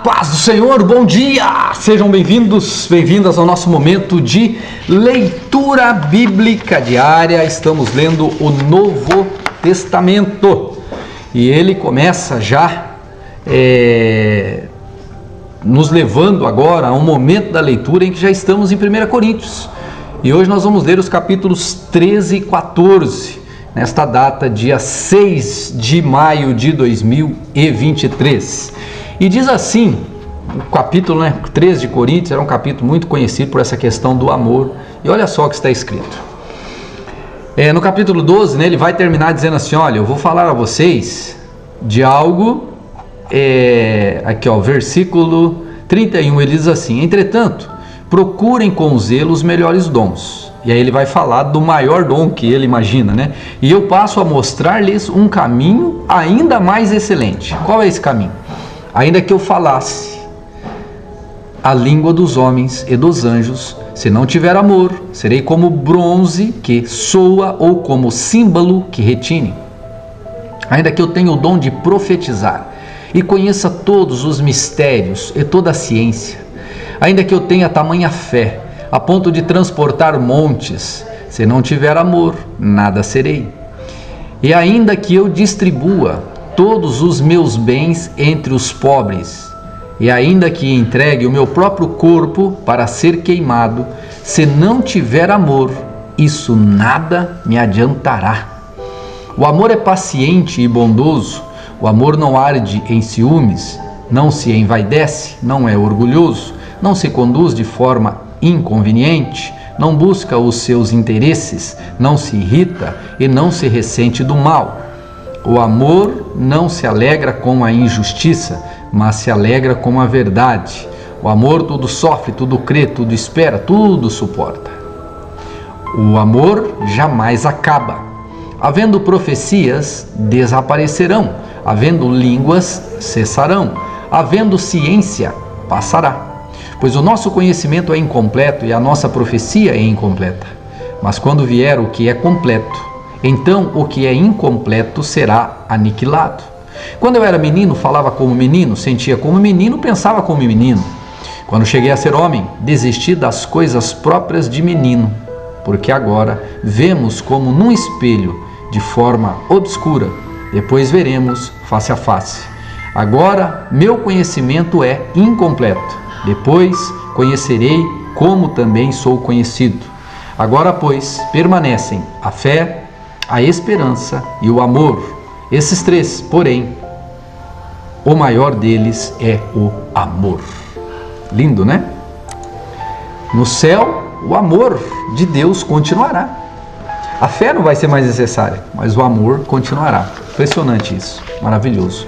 Paz do Senhor, bom dia! Sejam bem-vindos, bem-vindas ao nosso momento de leitura bíblica diária. Estamos lendo o Novo Testamento e ele começa já nos levando agora a um momento da leitura em que já estamos em 1 Coríntios. E hoje nós vamos ler os capítulos 13 e 14, nesta data, dia 6 de maio de 2023. E diz assim, o capítulo 13 de Coríntios era um capítulo muito conhecido por essa questão do amor. E olha só o que está escrito. No capítulo 12, ele vai terminar dizendo assim, olha, eu vou falar a vocês de algo, aqui ó, versículo 31, ele diz assim, entretanto, procurem com zelo os melhores dons. E aí ele vai falar do maior dom que ele imagina, E eu passo a mostrar-lhes um caminho ainda mais excelente. Qual é esse caminho? Ainda que eu falasse a língua dos homens e dos anjos, se não tiver amor, serei como bronze que soa ou como símbolo que retine. Ainda que eu tenha o dom de profetizar e conheça todos os mistérios e toda a ciência, ainda que eu tenha tamanha fé, a ponto de transportar montes, se não tiver amor, nada serei. E ainda que eu distribua todos os meus bens entre os pobres, e ainda que entregue o meu próprio corpo para ser queimado, se não tiver amor, isso nada me adiantará. O amor é paciente e bondoso, o amor não arde em ciúmes, não se envaidece, não é orgulhoso, não se conduz de forma inconveniente, não busca os seus interesses, não se irrita e não se ressente do mal. O amor não se alegra com a injustiça, mas se alegra com a verdade. O amor tudo sofre, tudo crê, tudo espera, tudo suporta. O amor jamais acaba. Havendo profecias, desaparecerão. Havendo línguas, cessarão. Havendo ciência, passará. Pois o nosso conhecimento é incompleto e a nossa profecia é incompleta. Mas quando vier o que é completo, então o que é incompleto será aniquilado. Quando eu era menino, falava como menino, sentia como menino, pensava como menino. Quando cheguei a ser homem, desisti das coisas próprias de menino, porque agora vemos como num espelho, de forma obscura, depois veremos face a face. Agora meu conhecimento é incompleto. Depois conhecerei como também sou conhecido. Agora, pois, permanecem a fé, a esperança e o amor. Esses três, porém, o maior deles é o amor. Lindo, né? No céu, o amor de Deus continuará. A fé não vai ser mais necessária, mas o amor continuará. Impressionante isso, maravilhoso.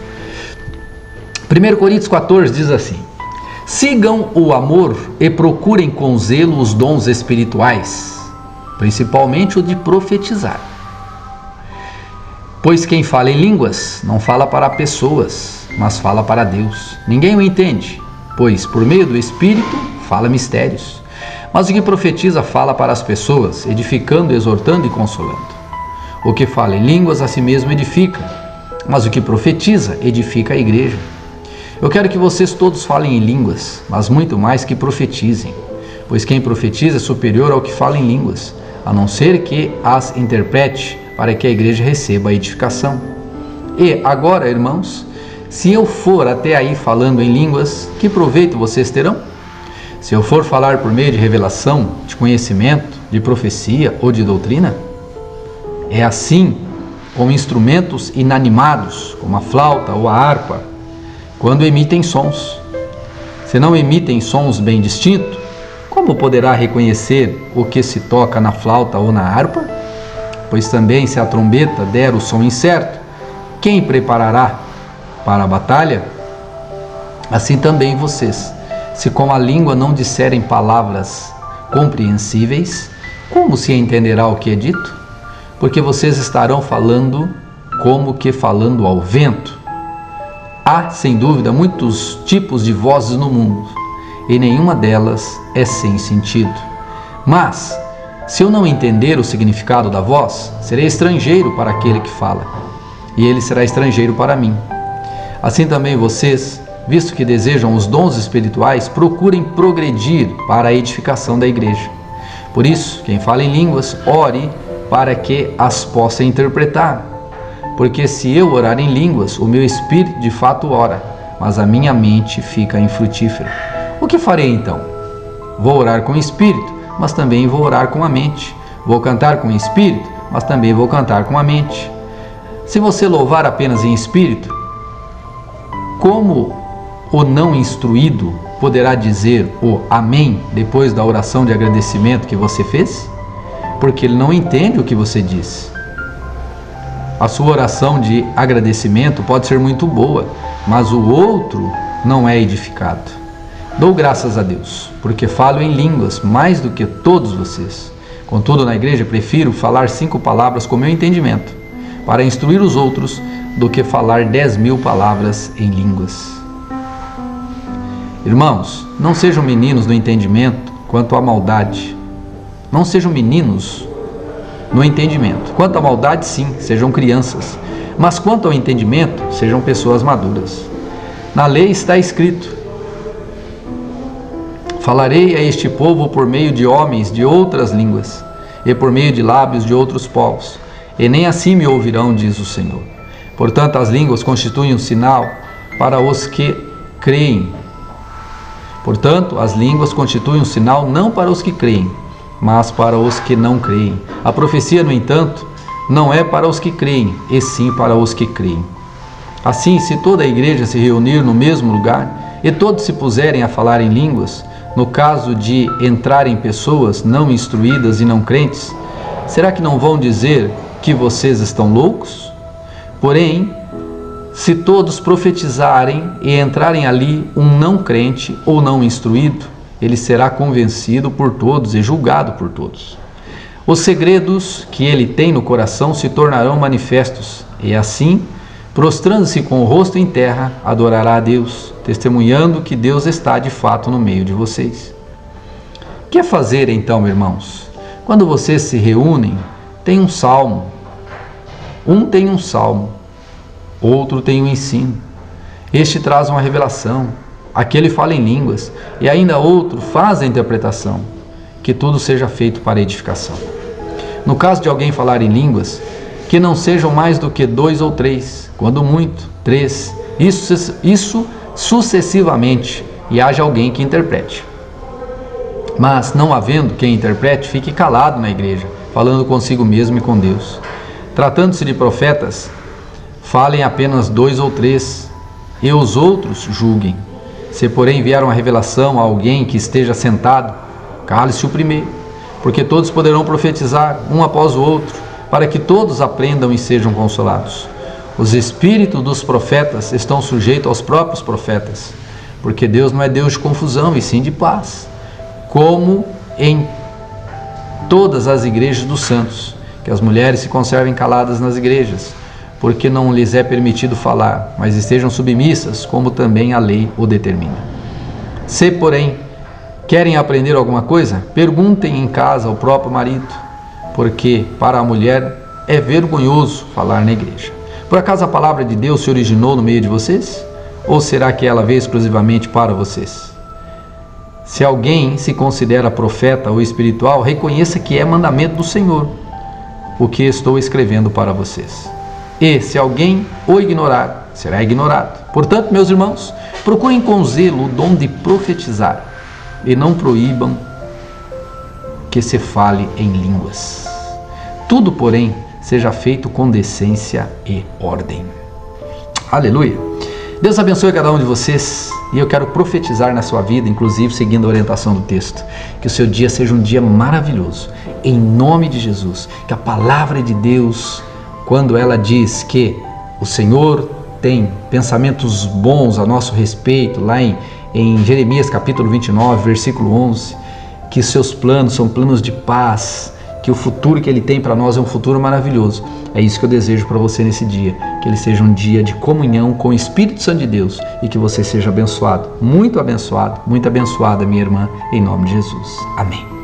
1 Coríntios 14 diz assim, sigam o amor e procurem com zelo os dons espirituais, principalmente o de profetizar. Pois quem fala em línguas não fala para pessoas, mas fala para Deus. Ninguém o entende, pois por meio do Espírito fala mistérios. Mas o que profetiza fala para as pessoas, edificando, exortando e consolando. O que fala em línguas a si mesmo edifica, mas o que profetiza edifica a igreja. Eu quero que vocês todos falem em línguas, mas muito mais que profetizem, pois quem profetiza é superior ao que fala em línguas, a não ser que as interprete, para que a igreja receba a edificação. E agora, irmãos, se eu for até aí falando em línguas, que proveito vocês terão? Se eu for falar por meio de revelação, de conhecimento, de profecia ou de doutrina? É assim com instrumentos inanimados, como a flauta ou a harpa, quando emitem sons. Se não emitem sons bem distintos, como poderá reconhecer o que se toca na flauta ou na harpa? Pois também se a trombeta der o som incerto, quem preparará para a batalha? Assim também vocês, se com a língua não disserem palavras compreensíveis, como se entenderá o que é dito? Porque vocês estarão falando como que falando ao vento. Há, sem dúvida, muitos tipos de vozes no mundo, e nenhuma delas é sem sentido. Mas, se eu não entender o significado da voz, serei estrangeiro para aquele que fala, e ele será estrangeiro para mim. Assim também vocês, visto que desejam os dons espirituais, procurem progredir para a edificação da igreja. Por isso, quem fala em línguas, ore para que as possa interpretar. Porque se eu orar em línguas, o meu espírito de fato ora, mas a minha mente fica infrutífera. O que farei então? Vou orar com o espírito, mas também vou orar com a mente. Vou cantar com o espírito, mas também vou cantar com a mente. Se você louvar apenas em espírito, como o não instruído poderá dizer o amém depois da oração de agradecimento que você fez? Porque ele não entende o que você diz. A sua oração de agradecimento pode ser muito boa, mas o outro não é edificado. Dou graças a Deus, porque falo em línguas mais do que todos vocês. Contudo, na igreja prefiro falar 5 palavras com meu entendimento, para instruir os outros, do que falar 10.000 palavras em línguas. Irmãos, não sejam meninos no entendimento quanto à maldade. Não sejam meninos no entendimento. Quanto à maldade, sim, sejam crianças. Mas quanto ao entendimento, sejam pessoas maduras. Na lei está escrito: falarei a este povo por meio de homens de outras línguas, e por meio de lábios de outros povos, e nem assim me ouvirão, diz o Senhor. Portanto, as línguas constituem um sinal para os que creem. Portanto, as línguas constituem um sinal não para os que creem, mas para os que não creem. A profecia, no entanto, não é para os que creem, e sim para os que creem. Assim, se toda a igreja se reunir no mesmo lugar, e todos se puserem a falar em línguas, no caso de entrarem pessoas não instruídas e não crentes, será que não vão dizer que vocês estão loucos? Porém, se todos profetizarem e entrarem ali um não crente ou não instruído, ele será convencido por todos e julgado por todos. Os segredos que ele tem no coração se tornarão manifestos, e assim, prostrando-se com o rosto em terra, adorará a Deus, testemunhando que Deus está de fato no meio de vocês. O que é fazer então, irmãos? Quando vocês se reúnem, tem um salmo. Um tem um salmo, outro tem um ensino. Este traz uma revelação, aquele fala em línguas, e ainda outro faz a interpretação. Que tudo seja feito para edificação. No caso de alguém falar em línguas, que não sejam mais do que 2 ou 3, quando muito, 3, isso sucessivamente, e haja alguém que interprete. Mas, não havendo quem interprete, fique calado na igreja, falando consigo mesmo e com Deus. Tratando-se de profetas, falem apenas 2 ou 3, e os outros julguem. Se, porém, vier uma revelação a alguém que esteja sentado, cale-se o primeiro, porque todos poderão profetizar, um após o outro, para que todos aprendam e sejam consolados. Os espíritos dos profetas estão sujeitos aos próprios profetas, porque Deus não é Deus de confusão, e sim de paz, como em todas as igrejas dos santos. Que as mulheres se conservem caladas nas igrejas, porque não lhes é permitido falar, mas estejam submissas, como também a lei o determina. Se, porém, querem aprender alguma coisa, perguntem em casa ao próprio marido, porque para a mulher é vergonhoso falar na igreja. Por acaso a palavra de Deus se originou no meio de vocês? Ou será que ela veio exclusivamente para vocês? Se alguém se considera profeta ou espiritual, reconheça que é mandamento do Senhor o que estou escrevendo para vocês. E se alguém o ignorar, será ignorado. Portanto, meus irmãos, procurem com zelo o dom de profetizar, e não proíbam que se fale em línguas. Tudo, porém, seja feito com decência e ordem. Aleluia! Deus abençoe cada um de vocês, e eu quero profetizar na sua vida, inclusive seguindo a orientação do texto, que o seu dia seja um dia maravilhoso, em nome de Jesus. Que a palavra de Deus, quando ela diz que o Senhor tem pensamentos bons a nosso respeito, lá em Jeremias capítulo 29, versículo 11, que seus planos são planos de paz, que o futuro que Ele tem para nós é um futuro maravilhoso. É isso que eu desejo para você nesse dia, que ele seja um dia de comunhão com o Espírito Santo de Deus, e que você seja abençoado, muito abençoada, minha irmã, em nome de Jesus. Amém.